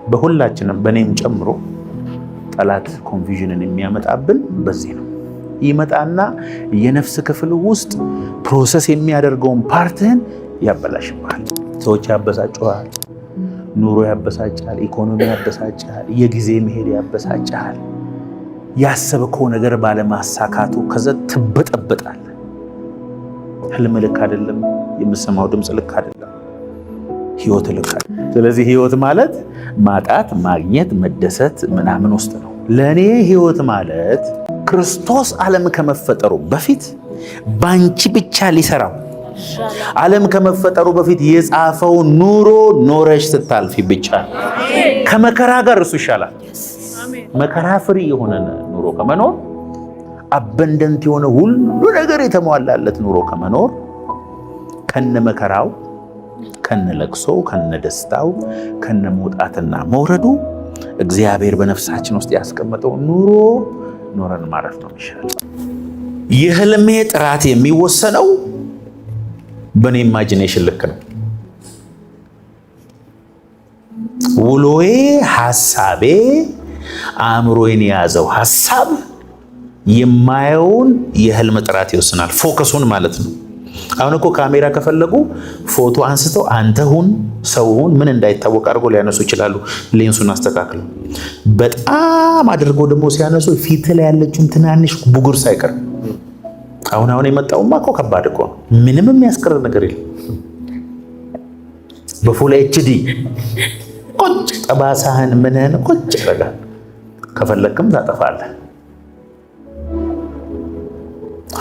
በሁላችንም በኔም ጨምሮ ጠላት ኮንፊዥንን የሚያመጣብን በዚህ ነው። ይመጣና የነፍስ ክፍል ውስጥ ፕሮሰስ የሚያደርገውን ፓርትህን ያበላሽብሃል። ሰዎች ያበሳጩሃል፣ ኑሮ ያበሳጫል፣ ኢኮኖሚ ያበሳጫል፣ የጊዜ መሄድ ያበሳጫል። ያሰብከው ነገር ባለማሳካቱ ከዛ ትበጠበጣለህ። ህልም ልክ አይደለም፣ የምሰማው ድምፅ ልክ አይደለም፣ ህይወት ልክ አይደለም። ስለዚህ ህይወት ማለት ማጣት፣ ማግኘት፣ መደሰት ምናምን ውስጥ ነው። ለኔ ህይወት ማለት ክርስቶስ ዓለም ከመፈጠሩ በፊት ባንቺ ብቻ ሊሰራው ዓለም ከመፈጠሩ በፊት የጻፈው ኑሮ ኖረሽ ስታልፊ ብቻ ከመከራ ጋር እሱ ይሻላል። መከራ ፍሪ የሆነ ኑሮ ከመኖር አበንደንት የሆነ ሁሉ ነገር የተሟላለት ኑሮ ከመኖር ከነ መከራው ከነ ለቅሶ ከነ ደስታው ከነ መውጣትና መውረዱ እግዚአብሔር በነፍሳችን ውስጥ ያስቀመጠው ኑሮ ኖረን ማረፍ ነው ይሻላል። የህልሜ ጥራት የሚወሰነው በኔ ኢማጂኔሽን ልክ ነው። ውሎዬ፣ ሐሳቤ፣ አእምሮዬን የያዘው ሐሳብ የማየውን የህልም ጥራት ይወስናል። ፎከሱን ማለት ነው። አሁን እኮ ካሜራ ከፈለጉ ፎቶ አንስተው አንተ ሁን ሰው ሁን ምን እንዳይታወቅ አድርጎ ሊያነሱ ይችላሉ። ሌንሱን አስተካክለው በጣም አድርጎ ደግሞ ሲያነሱ ፊት ላይ ያለችውን ትናንሽ ቡጉር ሳይቀር አሁን የመጣውማ እኮ ከባድ እኮ ምንም የሚያስቀር ነገር የለም። በፉል ኤችዲ ቁጭ ጠባሳህን ምንህን ቁጭ ያደርጋል። ከፈለክም ታጠፋለህ።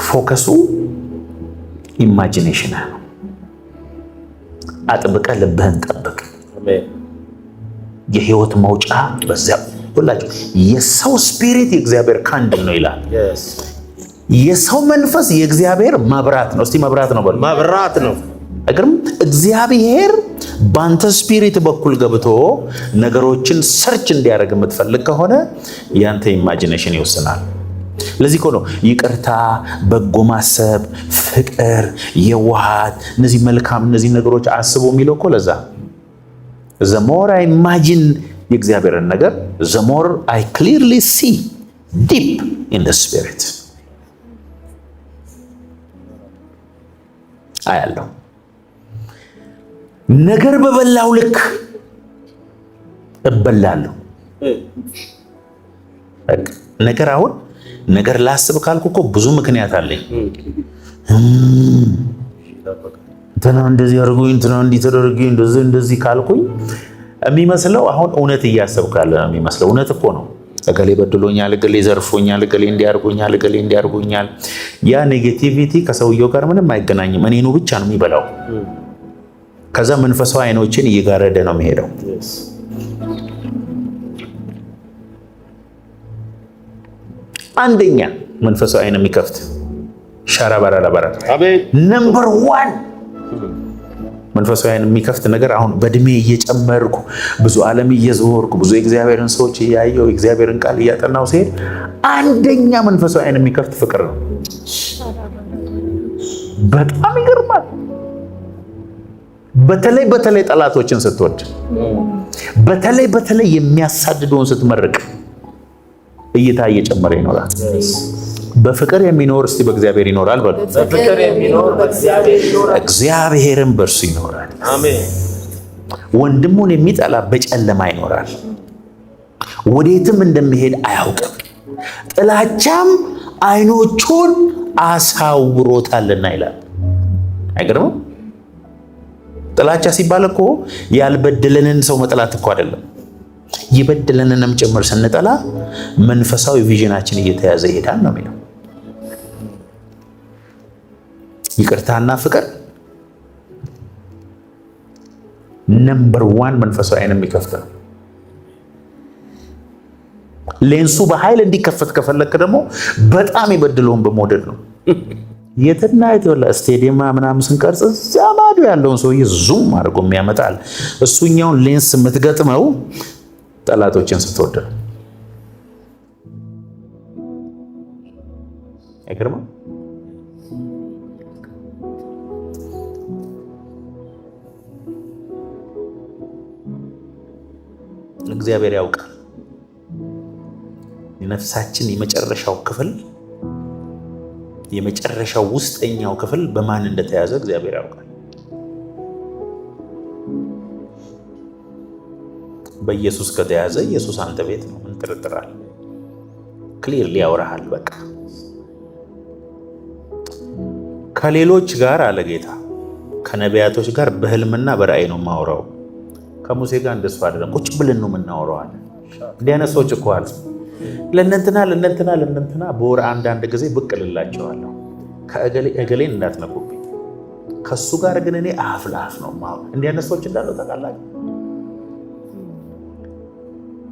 ፎከሱ ኢማጂኔሽን ነው። አጥብቀ ልብህን ጠብቅ። የህይወት መውጫ በዚያው ሁላችሁ የሰው ስፒሪት የእግዚአብሔር ካንድል ነው ይላል። የሰው መንፈስ የእግዚአብሔር መብራት ነው። እስቲ መብራት ነው በሉ። መብራት ነው። እግርም እግዚአብሔር ባንተ ስፒሪት በኩል ገብቶ ነገሮችን ሰርች እንዲያደርግ የምትፈልግ ከሆነ ያንተ ኢማጂኔሽን ይወስናል። ለዚህ እኮ ነው ይቅርታ፣ በጎ ማሰብ፣ ፍቅር፣ የዋሃት እነዚህ መልካም እነዚህ ነገሮች አስቡ የሚለው እኮ ለዛ the more I imagine የእግዚአብሔርን ነገር the more I clearly see deep in the spirit አያለው። ነገር በበላው ልክ እበላለሁ። ነገር አሁን ነገር ላስብ ካልኩ እኮ ብዙ ምክንያት አለኝ። እንትና እንደዚህ አድርጎኝ እንትና እንዲህ ተደረገኝ እንደዚህ ካልኩኝ የሚመስለው አሁን እውነት እያሰብኩ ያለ ነው የሚመስለው። እውነት እኮ ነው። እገሌ በድሎኛል፣ እገሌ ዘርፎኛል፣ እገሌ እንዲያርጎኛል፣ እገሌ እንዲያርጎኛል። ያ ኔጌቲቪቲ ከሰውየው ጋር ምንም አይገናኝም። እኔኑ ብቻ ነው የሚበላው። ከዛ መንፈሳዊ አይኖችን እየጋረደ ነው የሚሄደው። አንደኛ መንፈሳዊ አይን የሚከፍት ሻራባራባራ ነምበር 1 መንፈሳዊ አይን የሚከፍት ነገር አሁን በእድሜ እየጨመርኩ ብዙ ዓለም እየዞርኩ ብዙ የእግዚአብሔርን ሰዎች እያየሁ የእግዚአብሔርን ቃል እያጠናሁ ሲሄድ አንደኛ መንፈሳዊ አይን የሚከፍት ፍቅር ነው። በጣም ይገርማል። በተለይ ጠላቶችን ስትወድ፣ በተለይ የሚያሳድዱን ስትመርቅ እይታ እየጨመረ ይኖራል። በፍቅር የሚኖር እስቲ በእግዚአብሔር ይኖራል በሉ። በፍቅር የሚኖር በእግዚአብሔር ይኖራል፣ እግዚአብሔርም በእርሱ ይኖራል። አሜን። ወንድሙን የሚጠላ በጨለማ ይኖራል፣ ወዴትም እንደሚሄድ አያውቅም። ጥላቻም አይኖቹን አሳውሮታልና ይላል። አይገርምም? ጥላቻ ሲባል እኮ ያልበደለንን ሰው መጥላት እኮ አይደለም። የበደለንንም ጭምር ስንጠላ መንፈሳዊ ቪዥናችን እየተያዘ ይሄዳል ነው የሚለው። ይቅርታና ፍቅር ነምበር 1 መንፈሳዊ አይን የሚከፍት ነው። ሌንሱ በኃይል እንዲከፈት ከፈለክ ደግሞ በጣም የበደለውን በመውደድ ነው። የትና የትወላ ስቴዲየም ምናምን ስንቀርጽ እዚያ ማዶ ያለውን ሰውዬ ዙም አድርጎ የሚያመጣል። እሱኛውን ሌንስ የምትገጥመው ጠላቶችን ስትወድ ነው። አይገርምም? እግዚአብሔር ያውቃል። የነፍሳችን የመጨረሻው ክፍል የመጨረሻው ውስጠኛው ክፍል በማን እንደተያዘ እግዚአብሔር ያውቃል። በኢየሱስ ከተያዘ ኢየሱስ አንተ ቤት ነው። ምን ጥርጥር አለ? ክሊርሊ ያወራሃል። በቃ ከሌሎች ጋር አለ ጌታ፣ ከነቢያቶች ጋር በህልምና በራእይ ነው የማወራው። ከሙሴ ጋር እንደሱ አይደለም፣ ቁጭ ብለን ነው የምናወራው አለ። እንዲህ አይነት ሰዎች እኮ አሉ። ለእነንትና በወር አንዳንድ ጊዜ ብቅ እልላቸዋለሁ። ከእገሌን እንዳትነኩብኝ፣ ከእሱ ጋር ግን እኔ አፍ ለአፍ ነው የማወራው። እንዲህ አይነት ሰዎች እንዳለው ታውቃላችሁ።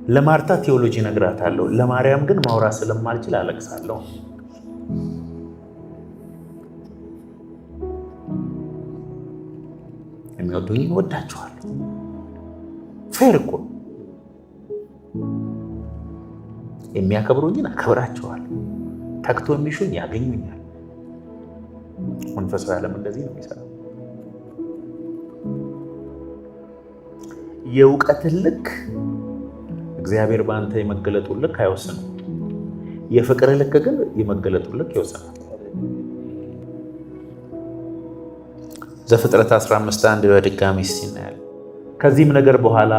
ለማርታ ቴዎሎጂ እነግራታለሁ፣ ለማርያም ግን ማውራት ስለማልችል አለቅሳለሁ። የሚወዱኝ ወዳቸዋለሁ። ፌር እኮ የሚያከብሩኝን አከብራቸዋለሁ። ተግቶ የሚሹኝ ያገኙኛል። መንፈሳዊ ዓለም እንደዚህ ነው የሚሰራው። የእውቀትን ልክ እግዚአብሔር በአንተ የመገለጡን ልክ አይወስንም። የፍቅር ልክ ግን የመገለጡን ልክ ይወስናል። ዘፍጥረት 15:1 በድጋሚ ሲናያል። ከዚህም ነገር በኋላ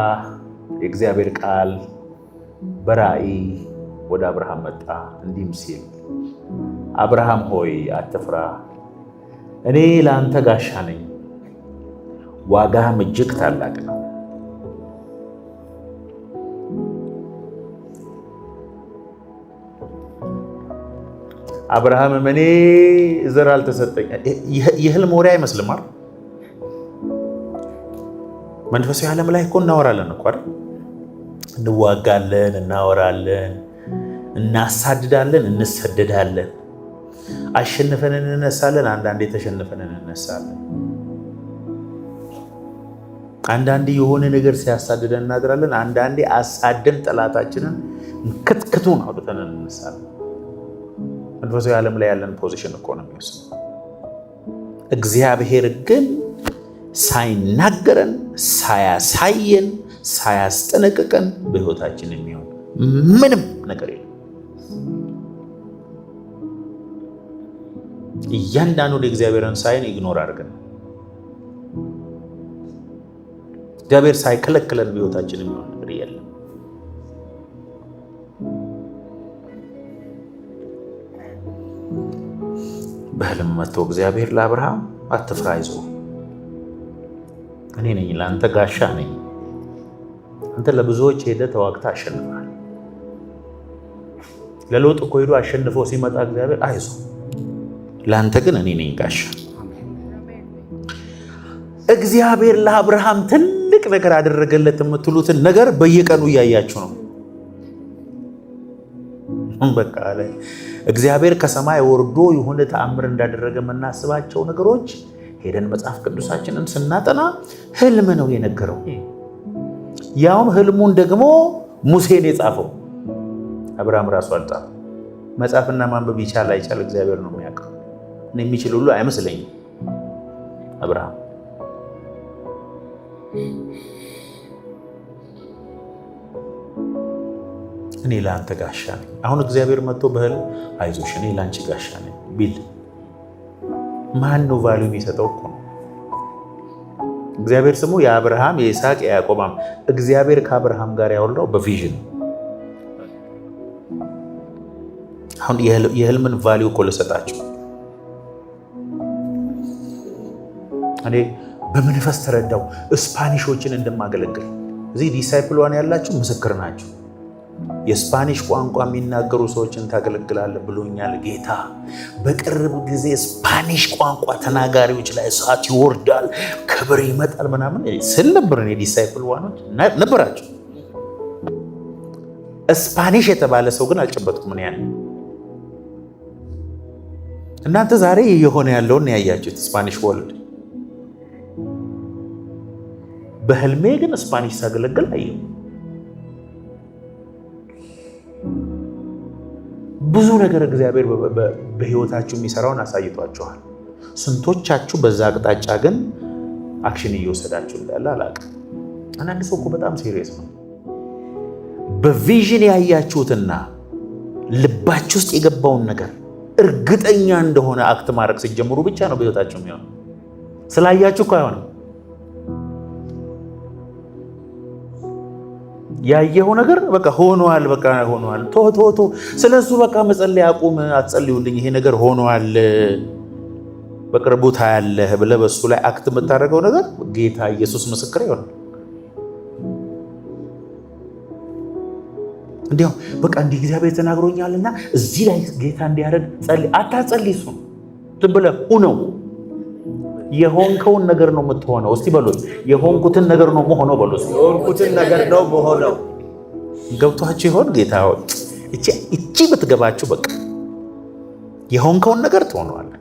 የእግዚአብሔር ቃል በራእይ ወደ አብርሃም መጣ፣ እንዲህም ሲል አብርሃም ሆይ አትፍራ፣ እኔ ለአንተ ጋሻ ነኝ፣ ዋጋህም እጅግ ታላቅ ነው። አብርሃምም እኔ ዘር አልተሰጠኝ። የህልም ወሬ አይመስልም አይደል? መንፈሳዊ ዓለም ላይ እኮ እናወራለን እኮ አይደል? እንዋጋለን፣ እናወራለን፣ እናሳድዳለን፣ እንሰደዳለን፣ አሸንፈን እንነሳለን፣ አንዳንዴ ተሸንፈን እንነሳለን። አንዳንዴ የሆነ ነገር ሲያሳድደን እናድራለን፣ አንዳንዴ አሳደን ጠላታችንን ክትክቱን አውጥተን እንነሳለን። መንፈሳዊ ዓለም ላይ ያለን ፖዚሽን እኮ ነው የሚወስነው። እግዚአብሔር ግን ሳይናገረን፣ ሳያሳየን፣ ሳያስጠነቅቀን በህይወታችን የሚሆን ምንም ነገር የለም። እያንዳንዱ የእግዚአብሔርን ሳይን ኢግኖር አድርገን እግዚአብሔር ሳይከለክለን በህይወታችን የሚሆን ነገር የለም። በህልም መጥቶ እግዚአብሔር ለአብርሃም አትፍራ፣ አይዞህ፣ እኔ ነኝ፣ ለአንተ ጋሻ ነኝ። አንተ ለብዙዎች ሄደህ ተዋግተህ አሸንፈሃል። ለሎጥ እኮ ሄዶ አሸንፎ ሲመጣ እግዚአብሔር አይዞህ፣ ለአንተ ግን እኔ ነኝ ጋሻ። እግዚአብሔር ለአብርሃም ትልቅ ነገር አደረገለት የምትሉትን ነገር በየቀኑ እያያችሁ ነው። በቃ ላይ እግዚአብሔር ከሰማይ ወርዶ የሆነ ተአምር እንዳደረገ የምናስባቸው ነገሮች ሄደን መጽሐፍ ቅዱሳችንን ስናጠና ህልም ነው የነገረው። ያውም ህልሙን ደግሞ ሙሴን የጻፈው አብርሃም ራሱ አልጻፈም። መጻፍና ማንበብ ይቻል አይቻል እግዚአብሔር ነው የሚያውቀው። እኔ የሚችል ሁሉ አይመስለኝም። አብርሃም እኔ ለአንተ ጋሻ ነኝ። አሁን እግዚአብሔር መጥቶ በህልም አይዞሽ እኔ ለአንቺ ጋሻ ነኝ ቢል ማን ነው ቫልዩ የሚሰጠው? እኮ ነው እግዚአብሔር ስሙ የአብርሃም የይስሐቅ የያዕቆብ። እግዚአብሔር ከአብርሃም ጋር ያወራው በቪዥን። አሁን የህልምን ቫልዩ እኮ ልሰጣቸው እኔ በመንፈስ ተረዳው። ስፓኒሾችን እንደማገለግል እዚህ ዲሳይፕል ዋን ያላችሁ ምስክር ናቸው። የስፓኒሽ ቋንቋ የሚናገሩ ሰዎችን ታገለግላለህ ብሎኛል ጌታ። በቅርብ ጊዜ ስፓኒሽ ቋንቋ ተናጋሪዎች ላይ እሳት ይወርዳል፣ ክብር ይመጣል ምናምን ስል ነበር። እኔ ዲሳይፕል ዋኖች ነበራቸው። ስፓኒሽ የተባለ ሰው ግን አልጨበጥኩም። ምን ያህል እናንተ ዛሬ የሆነ ያለውን ያያችሁት ስፓኒሽ ወርልድ። በህልሜ ግን ስፓኒሽ ሳገለግል አየሁ። ብዙ ነገር እግዚአብሔር በህይወታችሁ የሚሰራውን አሳይቷችኋል። ስንቶቻችሁ በዛ አቅጣጫ ግን አክሽን እየወሰዳችሁ እንዳለ አላውቅም። አንዳንድ ሰው እኮ በጣም ሲሪየስ ነው። በቪዥን ያያችሁትና ልባችሁ ውስጥ የገባውን ነገር እርግጠኛ እንደሆነ አክት ማድረግ ሲጀምሩ ብቻ ነው በህይወታችሁ የሚሆነው። ስላያችሁ እኮ አይሆንም። ያየው ነገር በቃ ሆኗል፣ በቃ ሆኗል። ቶ ስለሱ በቃ መጸለይ አቁም፣ አትጸልዩልኝ፣ ይሄ ነገር ሆኗል፣ በቅርቡ ታያለህ ብለህ በሱ ላይ አክት የምታደርገው ነገር ጌታ ኢየሱስ ምስክር ይሆናል። እንዲያው በቃ እንዲህ እግዚአብሔር ተናግሮኛልና እዚህ ላይ ጌታ እንዲያደርግ ጸልይ፣ አታጸልይ። እሱ ዝም ብለህ ሁነው። የሆንከውን ነገር ነው የምትሆነው። እስቲ በሉት፣ የሆንኩትን ነገር ነው መሆነው። በሉት፣ የሆንኩትን ነገር ነው መሆነው። ገብቷችሁ ይሆን? ጌታ ሆይ እቺ ብትገባችሁ በቃ የሆንከውን ነገር ትሆነዋለህ።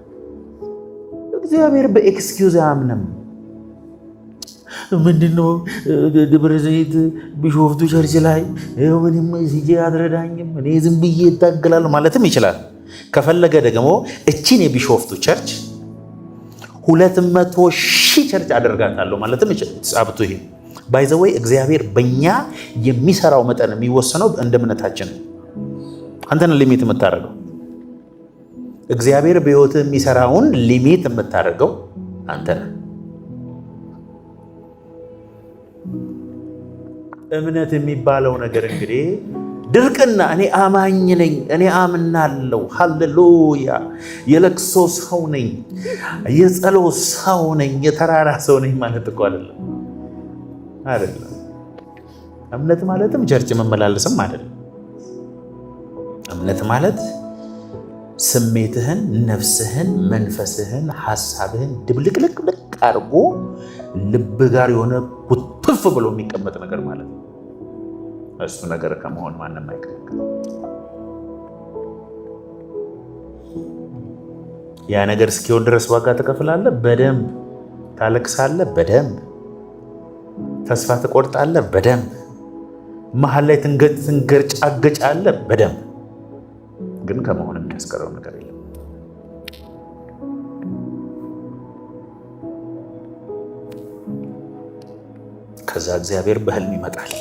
እግዚአብሔር በኤክስኪውዝ አያምንም። ምንድነው ደብረ ዘይት ቢሾፍቱ ቸርች ላይ ምንም ሲጄ አትረዳኝም እኔ ዝም ብዬ እታገላለሁ ማለትም ይችላል። ከፈለገ ደግሞ እቺን የቢሾፍቱ ቸርች 200,000 ቸርች አደርጋታለሁ ማለትም ይችላል። አብቱ ይሄ ባይ ዘ ወይ እግዚአብሔር በእኛ የሚሰራው መጠን የሚወሰነው እንደ እምነታችን። አንተን ሊሚት የምታደርገው እግዚአብሔር በሕይወትህ የሚሰራውን ሊሚት የምታደርገው አንተ ነህ። እምነት የሚባለው ነገር እንግዲህ ድርቅና እኔ አማኝ ነኝ፣ እኔ አምናለሁ፣ ሃሌሉያ፣ የለቅሶ ሰው ነኝ፣ የጸሎት ሰው ነኝ፣ የተራራ ሰው ነኝ ማለት እኮ አይደለም። እምነት ማለትም ቸርች መመላለስም አይደለም። እምነት ማለት ስሜትህን፣ ነፍስህን፣ መንፈስህን፣ ሐሳብህን ድብልቅልቅልቅ አድርጎ ልብ ጋር የሆነ ኩትፍ ብሎ የሚቀመጥ ነገር ማለት ነው። እሱ ነገር ከመሆን ማንም አይከለክል። ያ ነገር እስኪሆን ድረስ ዋጋ ትከፍላለህ፣ በደንብ ታለቅሳለህ፣ በደንብ ተስፋ ትቆርጣለህ፣ በደንብ መሀል ላይ ትንገርጫገጫለህ፣ በደንብ ግን ከመሆን የሚያስቀረው ነገር የለም። ከዛ እግዚአብሔር በህልም ይመጣል።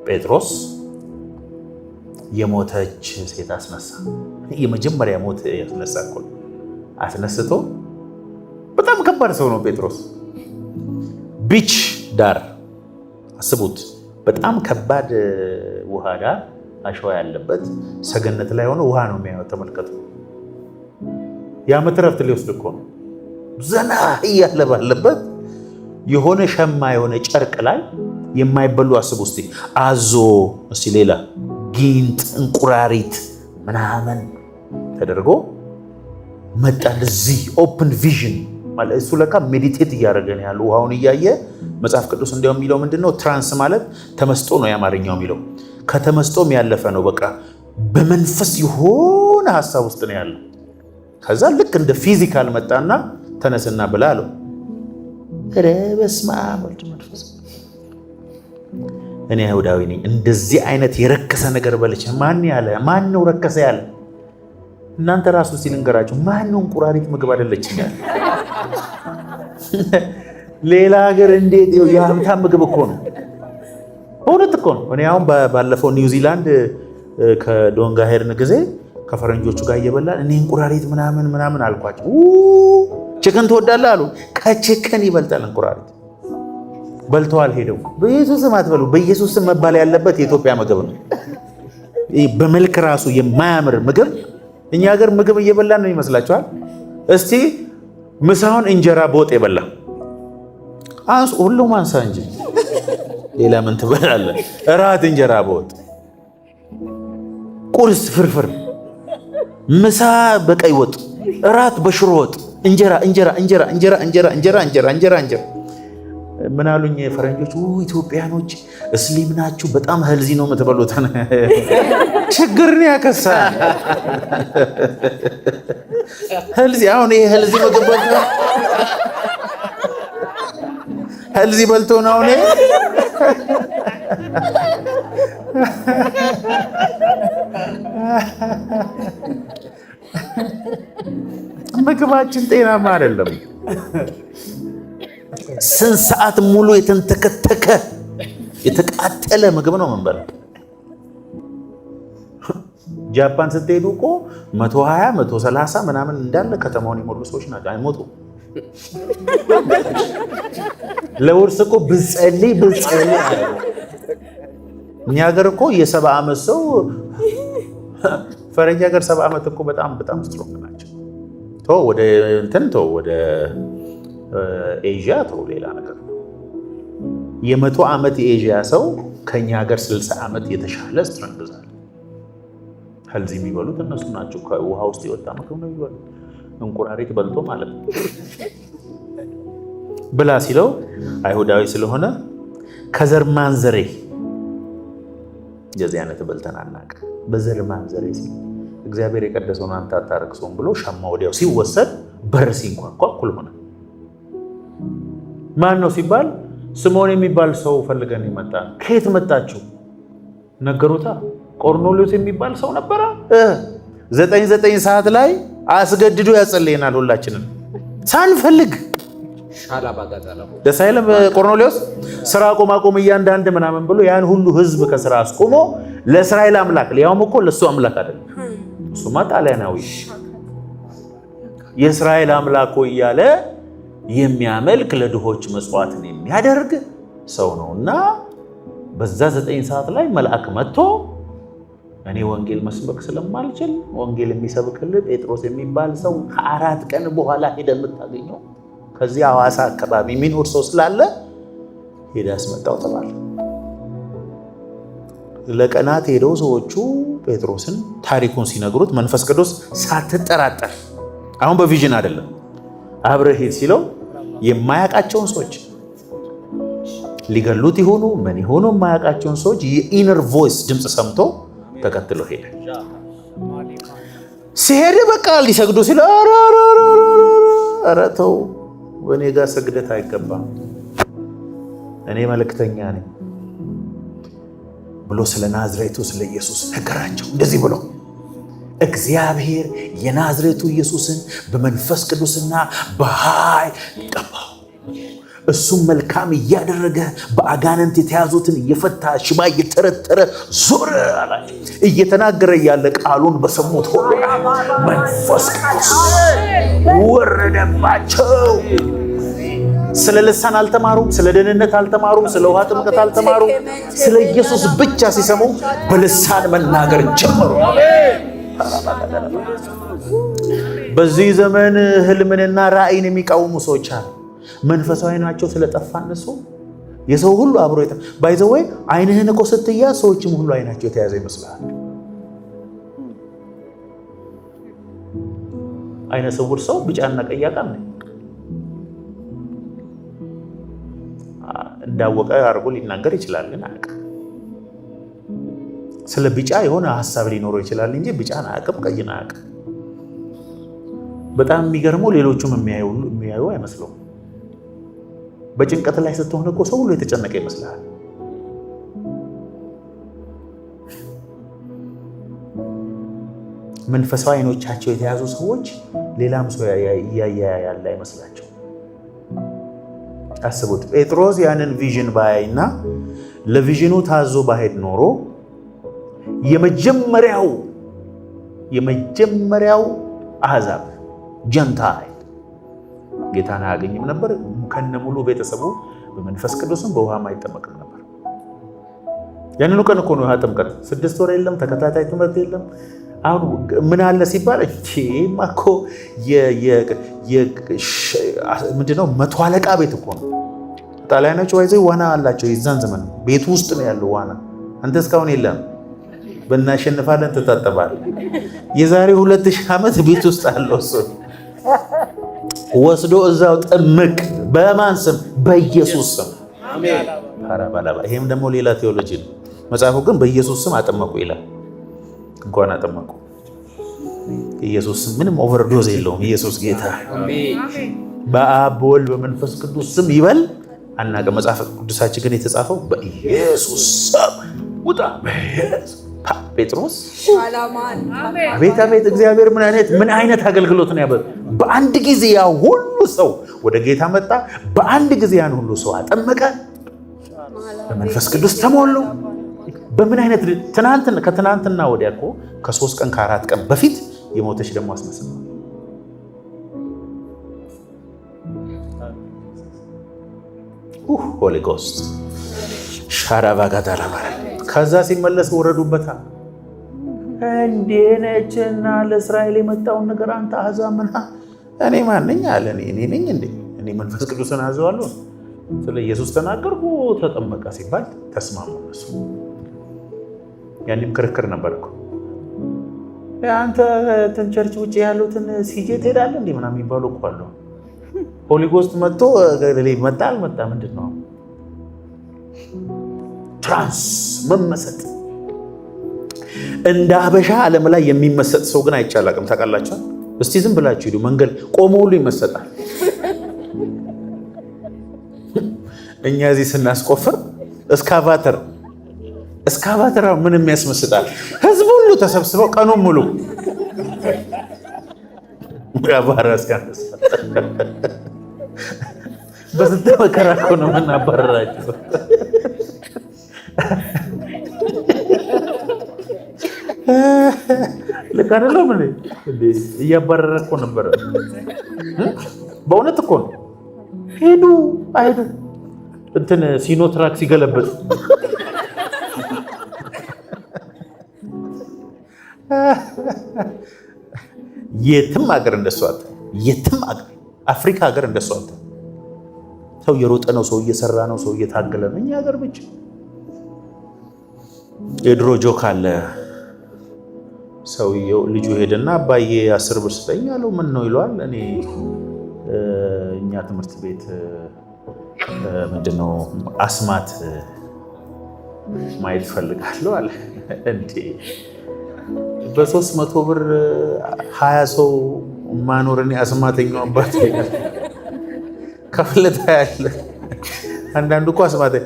ጴጥሮስ የሞተች ሴት አስነሳ። የመጀመሪያ ሞት ያስነሳ እኮ አስነስቶ፣ በጣም ከባድ ሰው ነው ጴጥሮስ። ቢች ዳር አስቡት፣ በጣም ከባድ ውሃ ዳር አሸዋ ያለበት ሰገነት ላይ ሆኖ ውሃ ነው የሚያየው። ተመልከቱ። የዓመት ዕረፍት ሊወስድ እኮ ነው። ዘና እያለ ባለበት የሆነ ሸማ የሆነ ጨርቅ ላይ የማይበሉ አስቡ እስቲ፣ አዞ እስቲ፣ ሌላ ጊንጥ፣ እንቁራሪት ምናምን ተደርጎ መጣ። እንደዚህ ኦፕን ቪዥን ማለት እሱ ለካ ሜዲቴት እያደረገ ነው ያለው ውሃውን እያየ። መጽሐፍ ቅዱስ እንዲያው የሚለው ምንድነው? ትራንስ ማለት ተመስጦ ነው የአማርኛው የሚለው። ከተመስጦም ያለፈ ነው። በቃ በመንፈስ የሆነ ሀሳብ ውስጥ ነው ያለው። ከዛ ልክ እንደ ፊዚካል መጣና ተነስና ብላ አለው። ኧረ በስመ አብ ወልድ መንፈስ። እኔ አይሁዳዊ ነኝ፣ እንደዚህ አይነት የረከሰ ነገር በልቼ ማን ያለ? ማን ነው ረከሰ ያለ? እናንተ ራሱ ሲልንገራችሁ፣ ማን ነው እንቁራሪት ምግብ አይደለችም ያለ? ሌላ ሀገር እንዴት የሀብታም ምግብ እኮ ነው። በእውነት እኮ ነው። እኔ አሁን ባለፈው ኒውዚላንድ ከዶንጋ ሄድን ጊዜ ከፈረንጆቹ ጋር እየበላን እኔ እንቁራሪት ምናምን ምናምን አልኳቸው። ችክን ትወዳለህ አሉ። ከችክን ይበልጣል እንቁራሪት። በልተዋል ሄደው። በኢየሱስ ስም አትበሉ። በኢየሱስ ስም መባል ያለበት የኢትዮጵያ ምግብ ነው። በመልክ ራሱ የማያምር ምግብ። እኛ ሀገር ምግብ እየበላን ነው ይመስላችኋል? እስቲ ምሳውን እንጀራ በወጥ የበላ አንሱ፣ ሁሉም አንሳ እንጂ ሌላ ምን ትበላለህ? እራት እንጀራ በወጥ፣ ቁርስ ፍርፍር፣ ምሳ በቀይ ወጥ፣ እራት በሽሮ ወጥ፣ እንጀራ እንጀራ እንጀራ እንጀራ እንጀራ እንጀራ እንጀራ እንጀራ እንጀራ። ምን አሉኝ ፈረንጆች? ኢትዮጵያኖች እስሊም ናችሁ፣ በጣም ህልዚ ነው የምትበሉት። ችግርን ያከሳል። ህልዚ አሁን ይሄ ህልዚ ምግብ በልቶ ህልዚ በልቶ ነው አሁን ምግባችን ጤናማ አይደለም። ስንት ሰዓት ሙሉ የተንተከተከ የተቃጠለ ምግብ ነው የምንበላው። ጃፓን ስትሄዱ እኮ 120 130 ምናምን እንዳለ ከተማውን የሞሉ ሰዎች ናቸው። አይሞቱ። ለውርስ እኮ ብጸልይ እኛ ሀገር እኮ የ70 ዓመት ሰው ፈረንጅ ሀገር 70 ዓመት እኮ በጣም ስትሮንግ ናቸው። ወደ ኤዥያ ሌላ ነገር ነው። የ100 ዓመት የኤዥያ ሰው ከኛ ሀገር 60 ዓመት የተሻለ ስትረንግ ዛል ሄልዚ የሚበሉት እነሱ ናቸው። ከውሃ ውስጥ የወጣ ምግብ ነው የሚበሉት። እንቁራሪት በልቶ ማለት ነው። ብላ ሲለው አይሁዳዊ ስለሆነ ከዘር ማንዘሬ እንደዚህ አይነት በልተን አናውቅም። በዘር ማንዘሬ ሲል እግዚአብሔር የቀደሰውን አንተ አታረክሰውም ብሎ ሻማ ወዲያው ሲወሰድ በር ሲንኳኳ እኩል ሆነ። ማን ነው ሲባል ስምዖን የሚባል ሰው ፈልገን ይመጣ። ከየት መጣችሁ? ነገሩታ። ቆርኔሌዎስ የሚባል ሰው ነበረ። 9 ሰዓት ላይ አስገድዶ ያጸልየናል ሁላችንን ሳንፈልግ። ደስ አይልም? ቆርኔሌዎስ ስራ አቁም እያንዳንድ ምናምን ብሎ ያን ሁሉ ህዝብ ከስራ አስቆሞ ለእስራኤል አምላክ ሊያውም እኮ ለሱ አምላክ አይደለም፣ እሱማ ጣሊያናዊ የእስራኤል አምላክ እያለ የሚያመልክ ለድሆች መስዋዕትን የሚያደርግ ሰው ነውና በዛ 9 ሰዓት ላይ መልአክ መጥቶ እኔ ወንጌል መስበክ ስለማልችል ወንጌል የሚሰብክልህ ጴጥሮስ የሚባል ሰው ከ4 ቀን በኋላ ሄደ የምታገኘው ከዚህ ሐዋሳ አካባቢ የሚኖር ሰው ስላለ ሄደ አስመጣው ተባለ። ለቀናት ሄደው ሰዎቹ ጴጥሮስን ታሪኩን ሲነግሩት መንፈስ ቅዱስ ሳትጠራጠር አሁን በቪዥን አይደለም አብረህ ሄድ ሲለው የማያውቃቸውን ሰዎች ሊገሉት ይሆኑ ምን ይሆኑ የማያውቃቸውን ሰዎች የኢነር ቮይስ ድምፅ ሰምቶ ተከትሎ ሄደ። ሲሄድ በቃ ሊሰግዱ ሲል ኧረ ተው ወኔ ጋር ስግደት አይገባም እኔ መልእክተኛ ነኝ ብሎ ስለ ናዝሬቱ ስለ ኢየሱስ ነገራቸው። እንደዚህ ብሎ እግዚአብሔር የናዝሬቱ ኢየሱስን በመንፈስ ቅዱስና በኃይል ቀባው፣ እሱም መልካም እያደረገ በአጋንንት የተያዙትን እየፈታ ሽባ እየተረተረ ዞረ አላቸው። እየተናገረ ያለ ቃሉን በሰሙት ሁሉ መንፈስ ቅዱስ ወረደባቸው። ስለ ልሳን አልተማሩም፣ ስለ ደህንነት አልተማሩም፣ ስለ ውሃ ጥምቀት አልተማሩም። ስለ ኢየሱስ ብቻ ሲሰሙ በልሳን መናገር ጀመሩ። በዚህ ዘመን ህልምንና ራእይን የሚቃወሙ ሰዎች አሉ። መንፈሳዊ ናቸው ስለጠፋ እነሱ የሰው ሁሉ አብሮ ባይዘው አይንህን እኮ ስትያዝ ሰዎችም ሁሉ አይናቸው የተያዘ ይመስላል። አይነ ስውር ሰው ቢጫና ቀይ ያውቃል እንዳወቀ አድርጎ ሊናገር ይችላል፣ ግን አያውቅም። ስለ ቢጫ የሆነ ሀሳብ ሊኖረው ይችላል እንጂ ቢጫን አያውቅም፣ ቀይን አያውቅም። በጣም የሚገርመው ሌሎቹም የሚያዩ አይመስለውም። በጭንቀት ላይ ስትሆን እኮ ሰው ሁሉ የተጨነቀ ይመስላል። መንፈሳዊ አይኖቻቸው የተያዙ ሰዎች ሌላም ሰው እያየ ያለ አይመስላቸው። አስቡት፣ ጴጥሮስ ያንን ቪዥን ባያይና ለቪዥኑ ታዞ ባሄድ ኖሮ የመጀመሪያው አሕዛብ ጀንታይል ጌታን አያገኝም ነበር። ከነሙሉ ቤተሰቡ በመንፈስ ቅዱስም በውሃም አይጠመቅም ነበር። ያንኑ ቀን እኮ ነው ውሃ ጥምቀት። 6 ወር የለም፣ ተከታታይ ትምህርት የለም። አሁን ምን አለ ሲባል እንዴማ እኮ ምንድነው 100 አለቃ ቤት እኮ ነው። ጣሊያኖች ወይዘይ ዋና አላቸው። የዛን ዘመን ቤት ውስጥ ነው ያለው ዋና። አንተ እስካሁን የለም። በእናሸንፋለን ትታጠባለህ። የዛሬ 2000 ዓመት ቤት ውስጥ አለው እሱ ወስዶ እዛው ጥምቅ። በማን ስም? በኢየሱስ ስም። አሜን። አራባላባ። ይሄም ደግሞ ሌላ ቴዎሎጂ ነው። መጽሐፉ ግን በኢየሱስ ስም አጠመቁ ይላል። እንኳን አጠመቁ። ኢየሱስ ስም ምንም ኦቨርዶዝ የለውም። ኢየሱስ ጌታ። አሜን። በአብ በወልድ በመንፈስ ቅዱስ ስም ይበል አናውቅም። መጽሐፍ ቅዱሳችን ግን የተጻፈው በኢየሱስ ስም ውጣ። ጴጥሮስ አቤት አቤት! እግዚአብሔር ምን አይነት አገልግሎት ነው ያበ በአንድ ጊዜ ያ ሁሉ ሰው ወደ ጌታ መጣ። በአንድ ጊዜ ያን ሁሉ ሰው አጠመቀ። በመንፈስ ቅዱስ ተሞሉ። በምን አይነት ከትናንትና ወዲያ እኮ ከ3 ቀን ከ4 ቀን በፊት የሞተች ደግሞ አስነስማ። ሆሊ ጎስት ሻራባጋዳራባ ከዛ ሲመለስ ወረዱበታ። እንዴ ነችና ለእስራኤል የመጣውን ነገር አንተ አዛምና እኔ ማንኛ አለ። እኔ ነኝ እንዴ? እኔ መንፈስ ቅዱስን አዘዋለሁ። ስለ ኢየሱስ ተናገርኩ። ተጠመቀ ሲባል ተስማሙ እነሱ። ያንም ክርክር ነበር እኮ አንተ ቸርች ውጭ ያሉትን ሲጄ ትሄዳለህ እንዴ ምናምን የሚባሉ እኮ አሉ። ሆሊ ጎስት መጥቶ መጣ አልመጣ ምንድን ነው? ትራንስ መመሰጥ። እንደ አበሻ ዓለም ላይ የሚመሰጥ ሰው ግን አይቻላቅም። ታውቃላችሁ? እስቲ ዝም ብላችሁ ሂዱ። መንገድ ቆሞ ሁሉ ይመሰጣል። እኛ እዚህ ስናስቆፍር እስካቫተር ምንም ያስመስጣል። ህዝብ ሁሉ ተሰብስበው ቀኑን ሙሉ ያባራ ሲያነሳ በስንት መከራ እኮ ነው የምናባረራቸው። ልክ አይደለም እንዴ? እያባረረ እኮ ነበረ። በእውነት እኮ ነው። ሄዱ አይሄዱ እንትን ሲኖትራክ ሲገለበጥ የትም ሀገር እንደሱ አለ። የትም ሀገር አፍሪካ ሀገር እንደሱ አለ። ሰው እየሮጠ ነው፣ ሰው እየሰራ ነው፣ ሰው እየታገለ ነው። እኛ ሀገር ብቻ የድሮ ጆክ አለ። ሰውየው ልጁ ሄደና አባዬ 10 ብር ስጠኝ አለው። ምን ነው ይለዋል። እኛ ትምህርት ቤት ምንድነው አስማት ማየት ፈልጋለሁ አለ። እንዴ በ300 ብር 20 ሰው ማኖርን አስማተኛው አባት ከፍለታ ያለ። አንዳንዱ እኮ አስማተኛ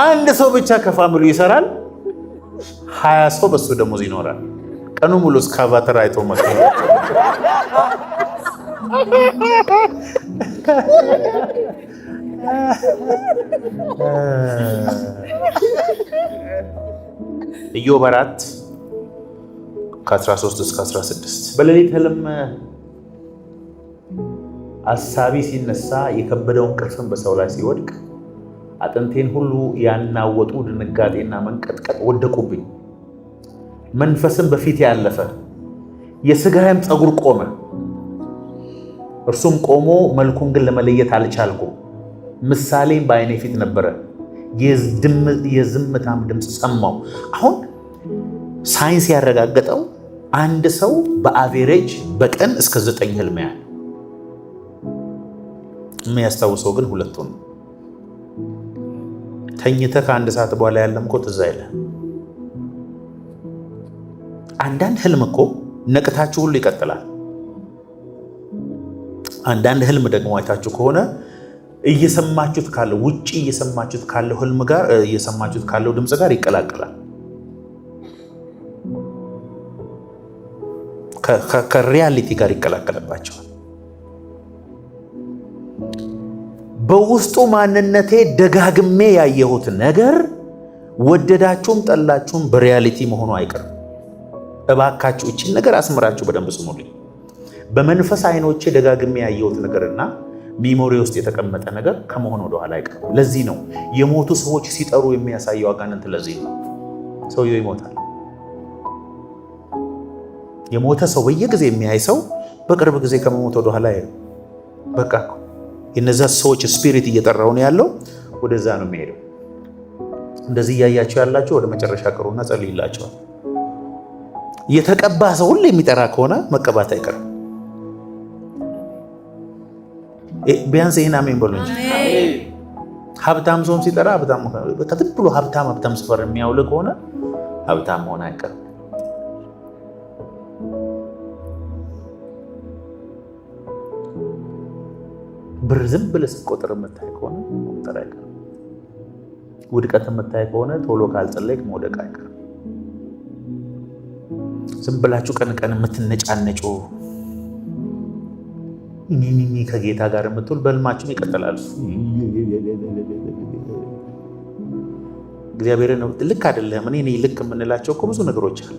አንድ ሰው ብቻ ከፋሚሊ ይሰራል፣ 20 ሰው በሱ ደሞዝ ይኖራል። ቀኑ ሙሉ እስካቫተር አይቶ መጥቶ ኢዮብ 4 ከ13 እስከ 16 በሌሊት ህልም አሳቢ ሲነሳ የከበደውን ቅርፍን በሰው ላይ ሲወድቅ አጥንቴን ሁሉ ያናወጡ ድንጋጤና መንቀጥቀጥ ወደቁብኝ። መንፈስም በፊት ያለፈ የሥጋዬም ፀጉር ቆመ። እርሱም ቆሞ መልኩን ግን ለመለየት አልቻልኩም። ምሳሌም በዓይኔ ፊት ነበረ፣ የዝምታም ድምፅ ሰማሁ። አሁን ሳይንስ ያረጋገጠው አንድ ሰው በአቬሬጅ በቀን እስከ 9 ህልም ያያል። የሚያስታውሰው ግን 2 ነው። ተኝተህ ከ1 ሰዓት በኋላ ያለም እኮ ትዝ አይልህ። አንዳንድ ህልም እኮ ነቅታችሁ ሁሉ ይቀጥላል። አንዳንድ ህልም ደግሞ አይታችሁ ከሆነ እየሰማችሁት ካለው ውጪ እየሰማችሁት ካለው ህልም ጋር እየሰማችሁት ካለው ድምፅ ጋር ይቀላቀላል። ከሪያሊቲ ጋር ይቀላቀልባቸዋል። በውስጡ ማንነቴ ደጋግሜ ያየሁት ነገር ወደዳችሁም ጠላችሁም በሪያሊቲ መሆኑ አይቀርም። እባካችሁ እቺን ነገር አስምራችሁ በደንብ ስሙልኝ። በመንፈስ አይኖቼ ደጋግሜ ያየሁት ነገርና ሚሞሪ ውስጥ የተቀመጠ ነገር ከመሆኑ ወደ ኋላ አይቀርም። ለዚህ ነው የሞቱ ሰዎች ሲጠሩ የሚያሳየው አጋንንት። ለዚህ ነው ሰውየው ይሞታል። የሞተ ሰው በየጊዜ የሚያይ ሰው በቅርብ ጊዜ ከመሞት ወደ ኋላ አይልም። በቃ የነዛ ሰዎች ስፒሪት እየጠራው ነው ያለው፣ ወደዛ ነው የሚሄደው። እንደዚህ እያያቸው ያላቸው ወደ መጨረሻ ቅሩና ጸልይላቸዋል። የተቀባ ሰው ሁሉ የሚጠራ ከሆነ መቀባት አይቀርም። ቢያንስ ይህን አሜን በሉ እንጂ ሀብታም ሰውም ሲጠራ ከትም ብሎ ሀብታም ስፈር የሚያውል ከሆነ ሀብታም መሆን አይቀርም። ብር ዝም ብለህ ስትቆጥር የምታይ ከሆነ መቁጠር አይቀርም። ውድቀት የምታይ ከሆነ ቶሎ ካልጸለይክ መውደቅ አይቀርም። ዝም ብላችሁ ቀን ቀን የምትነጫነጩ እኔ ከጌታ ጋር የምትውል በህልማችሁም ይቀጥላሉ። እግዚአብሔርን ልክ አይደለም እኔ ልክ የምንላቸው እኮ ብዙ ነገሮች አሉ።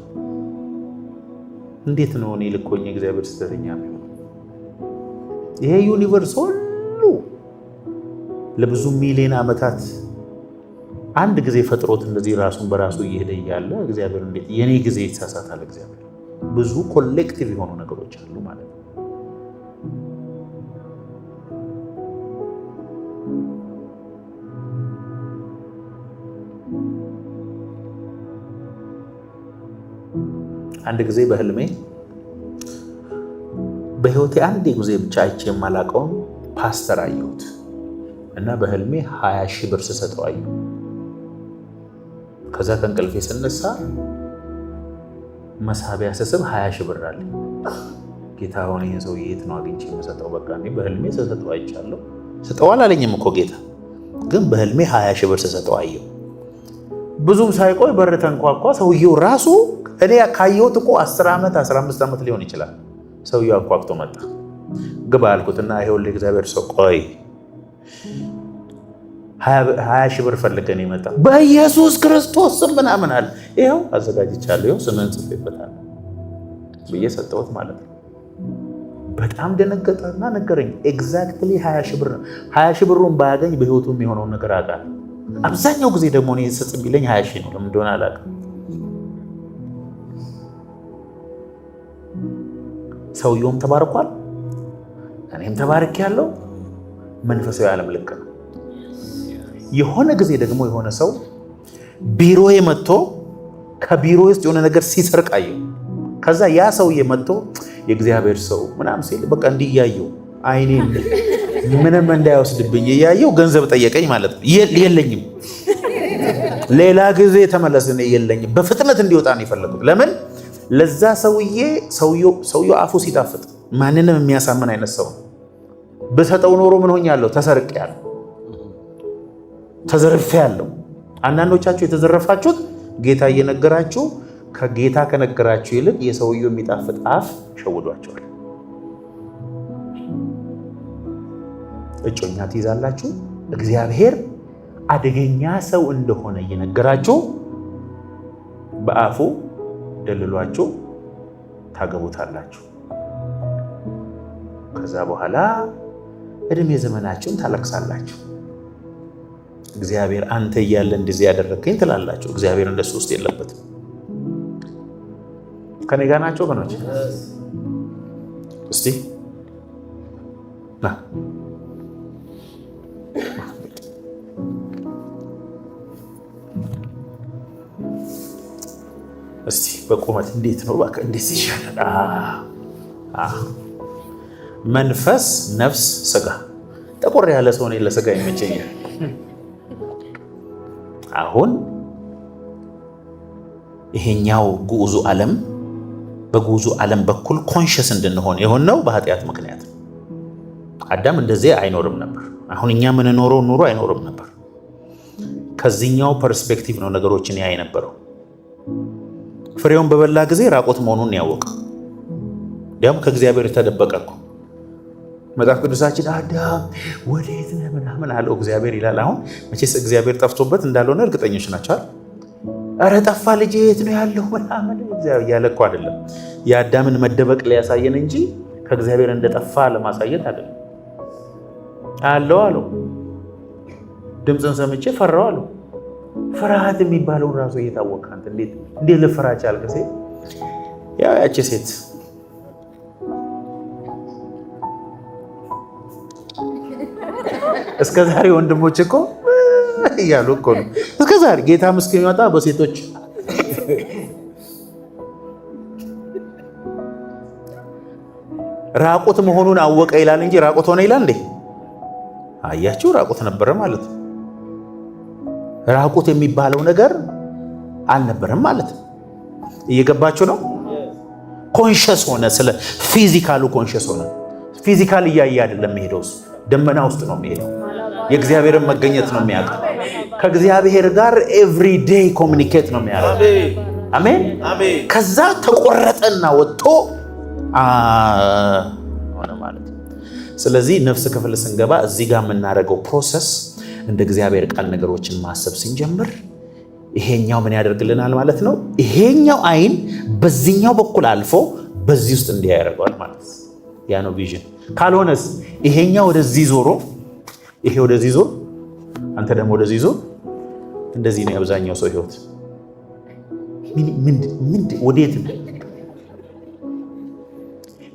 እንዴት ነው እኔ ልክ ሆኜ እግዚአብሔር ስተተኛ ነው? ይሄ ዩኒቨርስ ሁሉ ለብዙ ሚሊዮን ዓመታት አንድ ጊዜ ፈጥሮት እንደዚህ ራሱን በራሱ እየሄደ እያለ እግዚአብሔር እንዴት የኔ ጊዜ ይሳሳታል? እግዚአብሔር ብዙ ኮሌክቲቭ የሆኑ ነገሮች አሉ ማለት ነው። አንድ ጊዜ በህልሜ በህይወቴ አንድ ጊዜ ብቻ አይቼ የማላውቀውን ፓስተር አየሁት እና በህልሜ 20,000 ብር ስሰጠው አየሁ። ከዛ ከእንቅልፌ ስነሳ መሳቢያ ስስብ 20,000 ብር አለ። ጌታ ሆነ ይሄን ሰው የት ነው አግኝቼ የምሰጠው? በቃ እኔ በህልሜ ስሰጠው አይቻለሁ። ስጠው አላለኝም እኮ ጌታ፣ ግን በህልሜ 20,000 ብር ስሰጠው አየሁ። ብዙም ሳይቆይ በር ተንኳኳ። ሰውየው ራሱ እኔ ካየሁት እኮ 10 ዓመት 15 ዓመት ሊሆን ይችላል። ሰውየው አንኳኩቶ መጣ። ግባ አልኩትና ይኸውልህ እግዚአብሔር ሰው ቆይ 20,000 ብር ፈልገን የመጣ በኢየሱስ ክርስቶስ ስም ምናምን አለ። ይኸው አዘጋጅቻለሁ፣ ይኸው ስምህን ጽፌበታለሁ ብዬ ሰጠሁት ማለት ነው። በጣም ደነገጠና ነገረኝ። ኤግዛክትሊ 20,000 ብር ነው። 20,000 ብሩን ባያገኝ በህይወቱ የሚሆነውን ነገር አውቃለሁ። አብዛኛው ጊዜ ደግሞ እኔ ስጥ ቢለኝ 20,000 ነው። ለምን እንደሆነ አላውቅም። ሰውየውም ተባርኳል፣ እኔም ተባርኬያለሁ። መንፈሳዊ ዓለም ልክ ነው። የሆነ ጊዜ ደግሞ የሆነ ሰው ቢሮዬ መጥቶ ከቢሮ ውስጥ የሆነ ነገር ሲሰርቅ አየሁ። ከዛ ያ ሰውዬ መጥቶ የእግዚአብሔር ሰው ምናምን ሲል በቃ እንዲህ እያየሁ አይኔ ምንም እንዳይወስድብኝ እያየሁ ገንዘብ ጠየቀኝ ማለት ነው። የለኝም፣ ሌላ ጊዜ ተመለስ፣ የለኝም። በፍጥነት እንዲወጣ ነው የፈለጉት። ለምን? ለዛ ሰውየው አፉ ሲጣፍጥ ማንንም የሚያሳምን አይነት ሰው ነው። በሰጠው ኖሮ ምን ሆኛለሁ? ተሰርቄያለሁ፣ ተዘርፌያለሁ። አንዳንዶቻችሁ የተዘረፋችሁት ጌታ እየነገራችሁ ከጌታ ከነገራችሁ ይልቅ የሰውየው የሚጣፍጥ አፍ ሸውዷቸዋል። እጮኛ ትይዛላችሁ፣ እግዚአብሔር አደገኛ ሰው እንደሆነ እየነገራችሁ በአፉ ደልሏችሁ ታገቡታላችሁ። ከዛ በኋላ እድሜ ዘመናችሁን ታለቅሳላችሁ። እግዚአብሔር አንተ እያለ እንደዚህ ያደረከኝ ትላላችሁ። እግዚአብሔር እንደሱ ውስጥ የለበትም። ከኔ ጋር ናቸው ወገኖች? እስቲ እስቲ በቁመት እንዴት ነው? በቃ እንዴት ይሻላል? መንፈስ፣ ነፍስ፣ ስጋ። ጠቆር ያለ ሰው ነው ለስጋ ይመቸኛል። አሁን ይሄኛው ጉዑዙ ዓለም በጉዑዙ ዓለም በኩል ኮንሽስ እንድንሆን የሆነው በኃጢአት ምክንያት ነው። አዳም እንደዚህ አይኖርም ነበር። አሁን እኛ የምንኖረው ኑሮ አይኖርም ነበር። ከዚህኛው ፐርስፔክቲቭ ነው ነገሮችን ያይ ነበረው። ፍሬውን በበላ ጊዜ ራቆት መሆኑን ያወቀ እንዲያውም ከእግዚአብሔር የተደበቀ እኮ መጽሐፍ ቅዱሳችን አዳም ወዴት ነህ ምናምን አለው እግዚአብሔር ይላል። አሁን መቼስ እግዚአብሔር ጠፍቶበት እንዳልሆነ እርግጠኞች ናቸው። ኧረ ጠፋ ልጄ የት ነው ያለው ምናምን እያለ እኮ አይደለም። የአዳምን መደበቅ ሊያሳየን እንጂ ከእግዚአብሔር እንደጠፋ ለማሳየት አይደለም። አለው ድምፅን ሰምቼ ፈራው አለው። ፍርሃት የሚባለውን ራሱ እየታወቀ አንተ እንዴት ልፈራ ቻልክ? ሴት ያው ያቺ ሴት እስከ ዛሬ ወንድሞች እኮ እያሉ እኮ ነው። እስከ ዛሬ ጌታ ምስኪን ይወጣ በሴቶች ራቁት መሆኑን አወቀ ይላል እንጂ ራቁት ሆነ ይላል እንዴ? አያችሁ፣ ራቁት ነበረ ማለት ነው። ራቁት የሚባለው ነገር አልነበረም ማለት ነው። እየገባችሁ ነው? ኮንሸስ ሆነ፣ ስለ ፊዚካሉ ኮንሸስ ሆነ። ፊዚካል እያየ አይደለም የሚሄደው፣ ደመና ውስጥ ነው የሚሄደው። የእግዚአብሔርን መገኘት ነው የሚያውቀው። ከእግዚአብሔር ጋር ኤቭሪ ዴይ ኮሚኒኬት ነው የሚያደርገው። አሜን። ከዛ ተቆረጠና ወጥቶ ሆነ ማለት ነው። ስለዚህ ነፍስ ክፍል ስንገባ እዚህ ጋር የምናደርገው ፕሮሰስ እንደ እግዚአብሔር ቃል ነገሮችን ማሰብ ስንጀምር ይሄኛው ምን ያደርግልናል ማለት ነው? ይሄኛው አይን በዚህኛው በኩል አልፎ በዚህ ውስጥ እንዲያ ያደርገዋል ማለት ነው። ያ ነው ቪዥን። ካልሆነስ ይሄኛው ወደዚህ ዞሮ ይሄ ወደዚህ ዞር፣ አንተ ደግሞ ወደዚህ ዞር። እንደዚህ ነው የአብዛኛው ሰው ህይወት። ወዴት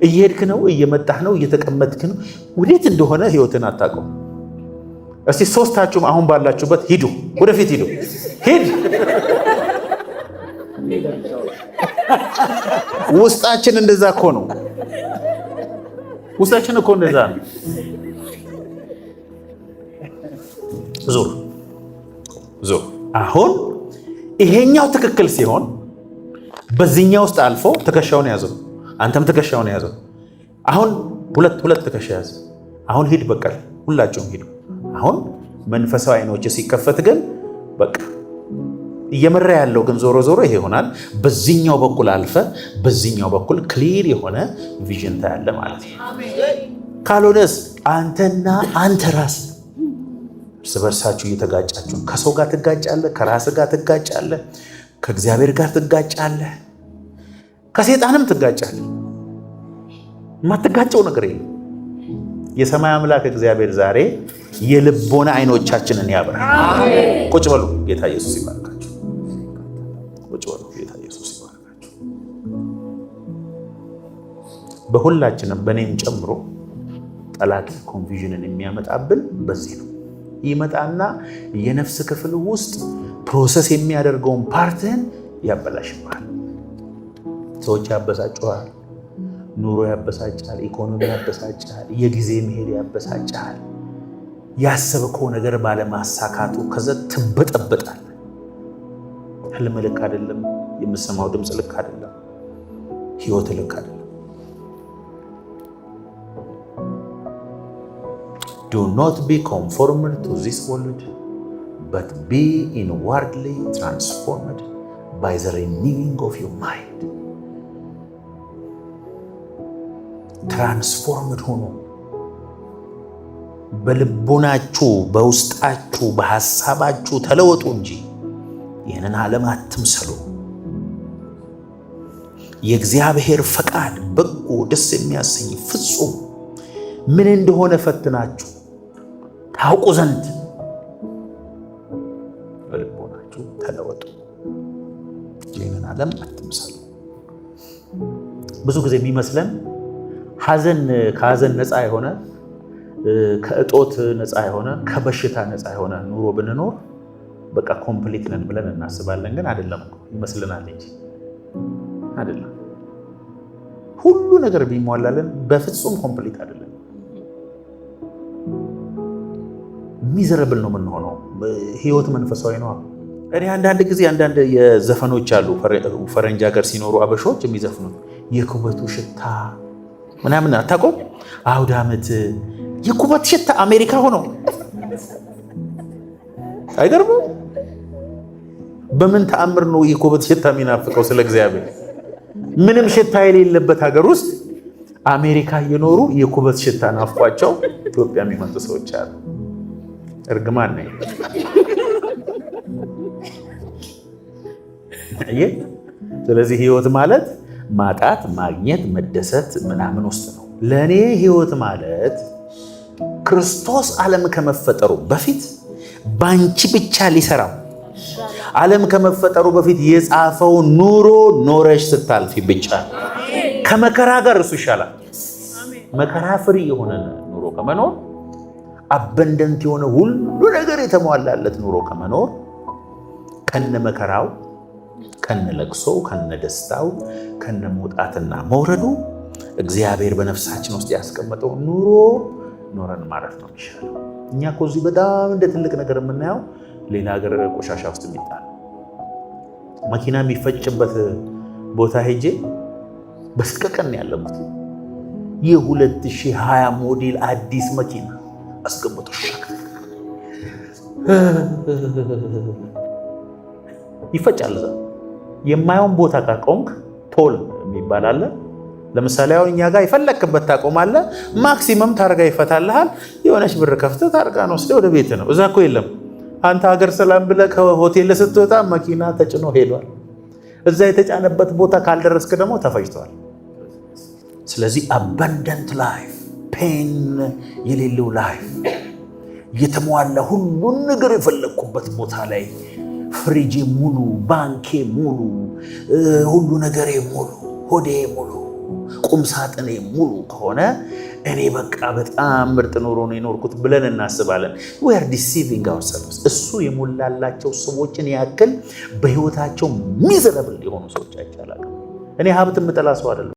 እየሄድክ ነው? እየመጣህ ነው? እየተቀመጥክ ነው? ወዴት እንደሆነ ህይወትን አታውቀው። እስቲ ሶስታችሁም አሁን ባላችሁበት ሂዱ፣ ወደፊት ሂዱ። ሂድ። ውስጣችን እንደዛ እኮ ነው። ውስጣችን እኮ እንደዛ ነው። ዞር ዞር። አሁን ይሄኛው ትክክል ሲሆን በዚህኛው ውስጥ አልፎ ትከሻውን ያዘው። አንተም ትከሻውን ያዘው። አሁን ሁለት ትከሻ ያዘ። አሁን ሂድ፣ በቃ ሁላችሁም ሂዱ። አሁን መንፈሳዊ አይኖች ሲከፈት ግን በቃ እየመራ ያለው ግን ዞሮ ዞሮ ይሄ ይሆናል። በዚህኛው በኩል አልፈ በዚህኛው በኩል ክሊር የሆነ ቪዥን ታያለ ማለት ነው። ካልሆነስ አንተና አንተ ራስ እርስ በርሳችሁ እየተጋጫችሁ ከሰው ጋር ትጋጫለህ፣ ከራስ ጋር ትጋጫለህ፣ ከእግዚአብሔር ጋር ትጋጫለህ፣ ከሰይጣንም ትጋጫለህ። የማትጋጨው ነገር የለም። የሰማይ አምላክ እግዚአብሔር ዛሬ የልቦና አይኖቻችንን ያብራል። ቁጭ በሉ። ጌታ ኢየሱስ ይባርካችሁ። ቁጭ በሉ። ጌታ ኢየሱስ ይባርካችሁ። በሁላችንም በእኔም ጨምሮ ጠላት ኮንፊዥንን የሚያመጣብን በዚህ ነው። ይመጣና የነፍስ ክፍል ውስጥ ፕሮሰስ የሚያደርገውን ፓርትህን ያበላሽብሃል። ሰዎች ያበሳጩሃል፣ ኑሮ ያበሳጫል፣ ኢኮኖሚ ያበሳጫል፣ የጊዜ መሄድ ያበሳጫል። ያሰብከው ነገር ባለማሳካቱ ከዛ ትበጠበጣል። ህልም ልክ አይደለም፣ የምሰማው ድምፅ ልክ አይደለም፣ ህይወት ልክ አይደለም። Do not be conformed to this world, but be inwardly transformed by the renewing of your mind. ትራንስፎርምድ ሆኖ በልቦናችሁ በውስጣችሁ በሐሳባችሁ ተለወጡ እንጂ ይህንን ዓለም አትምሰሉ። የእግዚአብሔር ፈቃድ በጎ፣ ደስ የሚያሰኝ ፍጹም ምን እንደሆነ ፈትናችሁ ታውቁ ዘንድ በልቦናችሁ ተለወጡ። ይህንን ዓለም አትምሰሉ። ብዙ ጊዜ የሚመስለን ከሐዘን ነፃ የሆነ ከእጦት ነፃ የሆነ ከበሽታ ነፃ የሆነ ኑሮ ብንኖር በቃ ኮምፕሊት ነን ብለን እናስባለን። ግን አይደለም፣ ይመስልናል እንጂ አይደለም። ሁሉ ነገር ቢሟላልን በፍጹም ኮምፕሊት አይደለም። ሚዘረብል ነው የምንሆነው። ህይወት መንፈሳዊ ነው። እኔ አንዳንድ ጊዜ አንዳንድ የዘፈኖች አሉ ፈረንጅ ሀገር ሲኖሩ አበሾች የሚዘፍኑት የኩበቱ ሽታ ምናምን አታውቀውም? አውደ ዓመት የኩበት ሽታ አሜሪካ ሆኖ አይገርምም? በምን ተአምር ነው የኩበት ሽታ የሚናፍቀው? ስለ እግዚአብሔር ምንም ሽታ የሌለበት ሀገር ውስጥ አሜሪካ እየኖሩ የኩበት ሽታ ናፍቋቸው ኢትዮጵያ የሚመጡ ሰዎች አሉ። እርግማን ነው። ስለዚህ ህይወት ማለት ማጣት፣ ማግኘት፣ መደሰት ምናምን ውስጥ ነው። ለእኔ ህይወት ማለት ክርስቶስ ዓለም ከመፈጠሩ በፊት ባንቺ ብቻ ሊሰራው ዓለም ከመፈጠሩ በፊት የጻፈው ኑሮ ኖረሽ ስታልፊ ብቻ ከመከራ ጋር እሱ ይሻላል። መከራ ፍሪ የሆነ ኑሮ ከመኖር አበንደንት የሆነ ሁሉ ነገር የተሟላለት ኑሮ ከመኖር ከነ መከራው ከነ ለቅሶ ከነ ደስታው ከነ መውጣትና መውረዱ እግዚአብሔር በነፍሳችን ውስጥ ያስቀመጠው ኑሮ ኖረን ማለት ነው የሚሻለው። እኛ እኮ እዚህ በጣም እንደ ትልቅ ነገር የምናየው ሌላ ሀገር ቆሻሻ ውስጥ የሚጣል መኪና የሚፈጭበት ቦታ ሄጄ በስቀቀን ያለሙት የ2020 ሞዴል አዲስ መኪና አስቀምጦ ሻክ ይፈጫል። የማየውን ቦታ ካቆምክ ቶል የሚባል አለ። ለምሳሌ አሁን እኛ ጋር የፈለክበት ታቆማለህ። ማክሲመም ታርጋ ይፈታልሃል። የሆነች ብር ከፍተህ ታርጋ ነው ወስደህ ወደ ቤት ነው። እዛ እኮ የለም። አንተ ሀገር ሰላም ብለህ ከሆቴል ስትወጣ መኪና ተጭኖ ሄዷል። እዛ የተጫነበት ቦታ ካልደረስክ ደግሞ ተፈጅቷል። ስለዚህ አባንዳንት ላይፍ፣ ፔን የሌለው ላይፍ፣ የተሟላ ሁሉን ነገር የፈለግኩበት ቦታ ላይ ፍሪጄ ሙሉ፣ ባንኬ ሙሉ፣ ሁሉ ነገሬ ሙሉ፣ ሆዴ ሙሉ፣ ቁም ሳጥኔ ሙሉ ከሆነ እኔ በቃ በጣም ምርጥ ኑሮ ነው የኖርኩት ብለን እናስባለን። we are deceiving ourselves። እሱ የሞላላቸው ሰዎችን ያክል በህይወታቸው ሚዘረብል የሆኑ ሰዎች አይቻላል። እኔ ሀብት የምጠላ ሰው አይደለም።